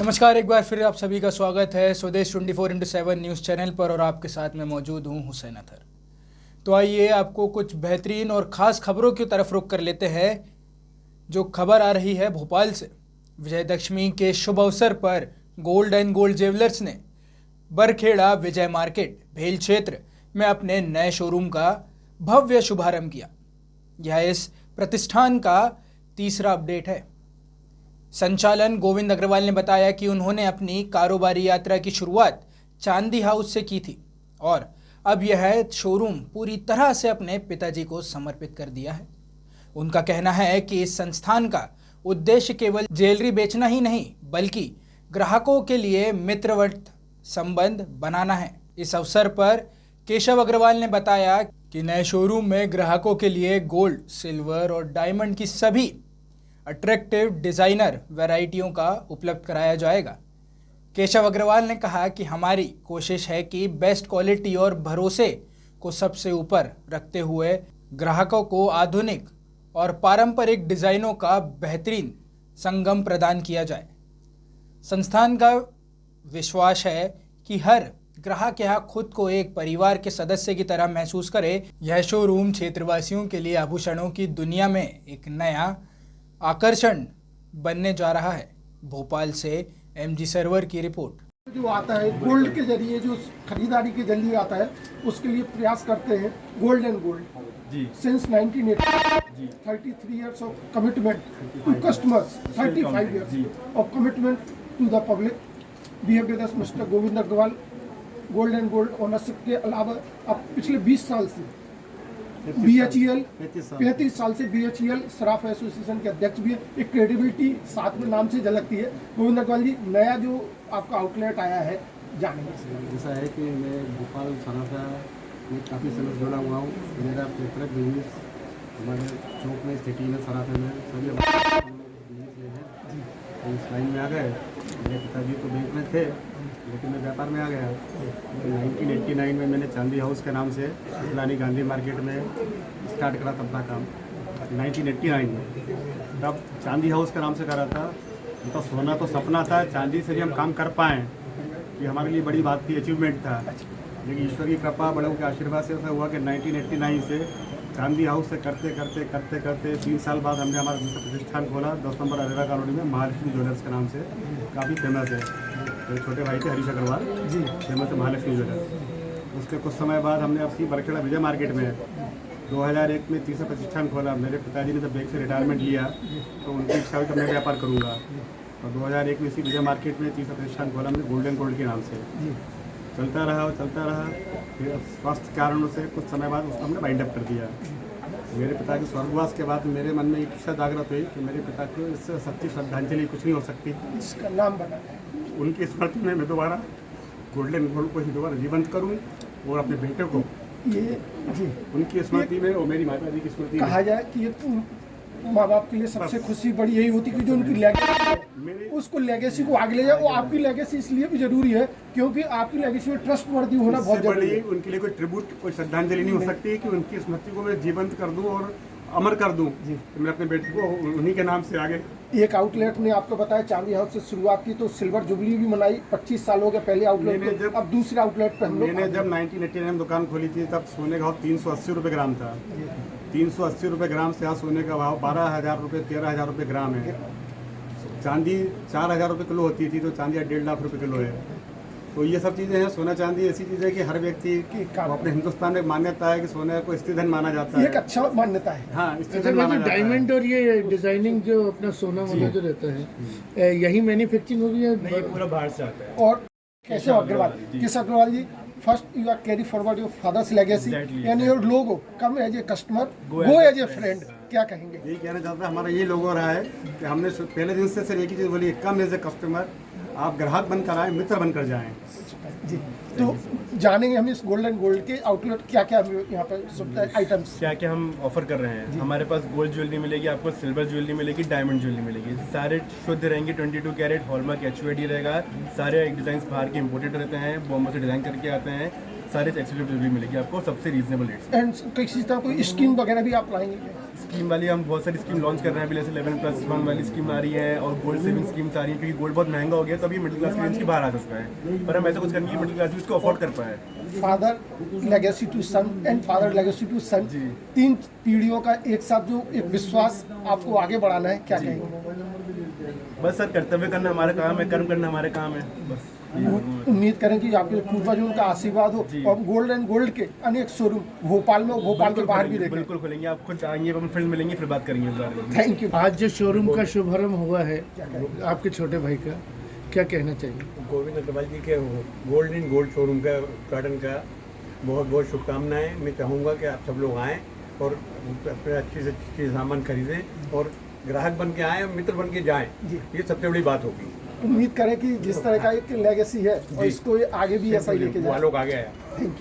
नमस्कार, एक बार फिर आप सभी का स्वागत है स्वदेश 24/7 न्यूज़ चैनल पर और आपके साथ मैं मौजूद हूं हुसैन अतहर। तो आइए आपको कुछ बेहतरीन और ख़ास खबरों की तरफ रुख कर लेते हैं। जो खबर आ रही है भोपाल से, विजयदशमी के शुभ अवसर पर गोल्ड एंड गोल्ड ज्वेलर्स ने बरखेड़ा विजय मार्केट भेल क्षेत्र में अपने नए शोरूम का भव्य शुभारंभ किया। यह इस प्रतिष्ठान का तीसरा अपडेट है। संचालन गोविंद अग्रवाल ने बताया कि उन्होंने अपनी कारोबारी यात्रा की शुरुआत चांदी हाउस से की थी और अब यह शोरूम पूरी तरह से अपने पिताजी को समर्पित कर दिया है। उनका कहना है कि इस संस्थान का उद्देश्य केवल ज्वेलरी बेचना ही नहीं बल्कि ग्राहकों के लिए मित्रवत संबंध बनाना है। इस अवसर पर केशव अग्रवाल ने बताया कि नए शोरूम में ग्राहकों के लिए गोल्ड, सिल्वर और डायमंड की सभी अट्रैक्टिव डिज़ाइनर वैरायटियों का उपलब्ध कराया जाएगा। केशव अग्रवाल ने कहा कि हमारी कोशिश है कि बेस्ट क्वालिटी और भरोसे को सबसे ऊपर रखते हुए ग्राहकों को आधुनिक और पारंपरिक डिज़ाइनों का बेहतरीन संगम प्रदान किया जाए। संस्थान का विश्वास है कि हर ग्राहक यहाँ खुद को एक परिवार के सदस्य की तरह महसूस करे। यह शोरूम क्षेत्रवासियों के लिए आभूषणों की दुनिया में एक नया आकर्षण बनने जा रहा है। भोपाल से एमजी सर्वर की रिपोर्ट। जो आता है गोल्ड के जरिए, जो खरीदारी के जरिए आता है, उसके लिए प्रयास करते हैं। Gold and gold ji since 1980 33 years of commitment to customers, 35 years of commitment to the public. We have with us mister Govind Agarwal, gold and gold ownership के अलावा अब पिछले 20 साल से BHEL 35 साल से BHEL सराफ एसोसिएशन के अध्यक्ष भी है। एक क्रेडिबिलिटी साथ में नाम से झलकती है। गोविंद अग्रवाल जी, नया जो आपका आउटलेट आया है जानेंगे। ऐसा है कि मैं भोपाल सराफा में काफ़ी समय जुड़ा हुआ हूँ। मेरा पेपरक बिजनेस हमारे चौक में, सिटी में, सराफा में सभी बिजनेस में है। तो इस लाइन में आ गए। मेरे पिताजी तो बैंक में थे लेकिन मैं व्यापार में आ गया। 1989 में मैंने चांदी हाउस के नाम से इलानी गांधी मार्केट में स्टार्ट करा था अपना काम। 1989 में तब चांदी हाउस के नाम से करा था। तो सोना तो सपना था, चांदी से भी हम काम कर पाएँ ये हमारे लिए बड़ी बात थी, अचीवमेंट था। लेकिन ईश्वर की कृपा, बड़ों के आशीर्वाद से ऐसा हुआ कि 1989 से चांदी हाउस से करते 3 साल बाद हमने हमारा दूसरा प्रतिष्ठान खोला 10 नंबर अरेरा कॉलोनी में, महालक्ष्मी ज्वेलर्स के नाम से। काफ़ी फेमस है। तो छोटे भाई थे हरीश अग्रवाल जी, फेमस है महालक्ष्मी ज्वेलर्स। उसके कुछ समय बाद हमने अपनी बरखेड़ा विजय मार्केट में 2001 में तीसरा प्रतिष्ठान खोला। मेरे पिताजी ने जब बैंक से रिटायरमेंट लिया तो उनकी इच्छा हुई कि मैं व्यापार करूँगा। तो 2001 में इसी विजय मार्केट में तीसरा प्रतिष्ठान खोला हमने गोल्ड एंड गोल्ड के नाम से। चलता रहा। फिर स्वास्थ्य कारणों से कुछ समय बाद उसको हमने वाइंड अप कर दिया। मेरे पिता के स्वर्गवास के बाद मेरे मन में एक इच्छा जागृत हुई कि मेरे पिता को इससे सच्ची श्रद्धांजलि कुछ नहीं हो सकती। इसका नाम बना, उनकी स्मृति में मैं दोबारा गोल्डन गोल्ड को ही दोबारा जीवंत करूं और अपने बेटे को ये जी उनकी स्मृति में और मेरी माता जी की स्मृति में कहा जाए कि ये माँ बाप के लिए सबसे खुशी बड़ी यही होती कि जो उनकी लेगेसी है उसको लेगेसी को आगे ले जाए। वो आपकी लेगेसी इसलिए भी जरूरी है क्योंकि आपकी लेगेसी में ट्रस्ट वर्दी होना बहुत जरूरी है। उनके लिए कोई ट्रिब्यूट, कोई श्रद्धांजलि नहीं हो सकती कि उनकी स्मृति को मैं जीवंत कर दूं और अमर कर दूं जी। तो मैं अपने बेटे को उन्हीं के नाम से आगे एक आउटलेट ने आपको बताया चांदी हाउस से शुरुआत की तो सिल्वर जुबली भी मनाई। 25 साल हो गए पहले आउटलेट को, अब दूसरे आउटलेट पे हम लोग। मैंने जब 1989 में दुकान खोली थी तब सोने का भाव 380 रुपये ग्राम था। 380 रुपये ग्राम से आज सोने का भाव 12,000 रुपये, 13,000 रुपये ग्राम है। चांदी 4,000 रुपये किलो होती थी तो चांदी 1.5 लाख रुपये किलो है। तो ये सब चीज़ें हैं। सोना चांदी ऐसी चीज़ है कि हर व्यक्ति की अपने हिंदुस्तान में मान्यता है कि सोने को स्त्री धन माना जाता है। एक अच्छा मान्यता है। हाँ, स्त्री धन माना जाता है। डायमंड और ये डिजाइनिंग जो अपना सोना वाला जो रहता है यही मैन्युफैक्चरिंग हो रही है। नहीं, पूरा बाहर से आता है। और Keshav Agarwal ji, first you are carry forward your father's legacy and your logo, come as a customer, go as a friend. क्या कहेंगे? यही कहना चाहता है, हमारा ये लोगो रहा है कि हमने पहले दिन से सिर्फ एक ही चीज़ बोली, कम एज ए कस्टमर, आप ग्राहक बनकर आए, मित्र बनकर जाएं जी। तो जानेंगे हम इस गोल्ड एंड गोल्ड के आउटलेट क्या क्या यहाँ पर आइटम्स क्या क्या हम ऑफर कर रहे हैं। हमारे पास गोल्ड ज्वेलरी मिलेगी, आपको सिल्वर ज्वेलरी मिलेगी, डायमंड ज्वेलरी मिलेगी। सारे शुद्ध रहेंगे, 22 कैरेट हॉलमार्क HUID रहेगा। सारे डिज़ाइन बाहर के इंपोर्टेड रहते हैं, बॉम्बे से डिज़ाइन करके आते हैं। सारे एक्सक्लूसिव ज्वेलरी मिलेगी आपको सबसे रीजनेबल रेट्स। एंड किसी तरह कोई स्कीम वगैरह भी आप लाएंगे? स्कीम वाली हम बहुत सारी स्कीम लॉन्च कर रहे हैं अभी, जैसे 11+1 वाली स्कीम आ रही है और गोल्ड सेविंग स्कीम्स आ रही है, क्योंकि गोल्ड बहुत महंगा हो गया तो अभी मिडिल क्लास की रेंज के बाहर आ चुका है, पर हम ऐसा कुछ करेंगे मिडिल क्लास भी इसको अफोर्ड कर पाए। Father legacy to son and father legacy to son, जी। 3 पीढ़ियों का एक साथ जो एक विश्वास आपको आगे बढ़ाना है, क्या कहेंगे? बस सर, कर्तव्य करना हमारा काम है, कर्म करना हमारे काम है, बस। उम्मीद करें कि आपके पूर्वजों का आशीर्वाद हो और गोल्ड एंड गोल्ड के अनेक शोरूम भोपाल में, भोपाल के बाहर भी देखें। बिल्कुल खुलेंगे, आप खुद आएंगे, अपन फिल्म मिलेंगे, फिर बात करेंगे इस बारे में। Thank you. आज जो शोरूम का शुभारंभ हुआ है आपके छोटे भाई का, क्या कहना चाहिए? गोविंद अग्रवाल जी के गोल्ड इन गोल्ड शोरूम का उद्घाटन का बहुत बहुत शुभकामनाएं। मैं चाहूँगा कि आप सब लोग आएँ और अपने अच्छे से अच्छी सामान खरीदें और ग्राहक बन के आएँ, मित्र बन के जाएँ, ये सबसे बड़ी बात होगी। उम्मीद करें कि जिस तरह का एक लेगेसी है और इसको ये आगे भी ऐसा ही लेके जाए। लोग आगे आया। Thank you.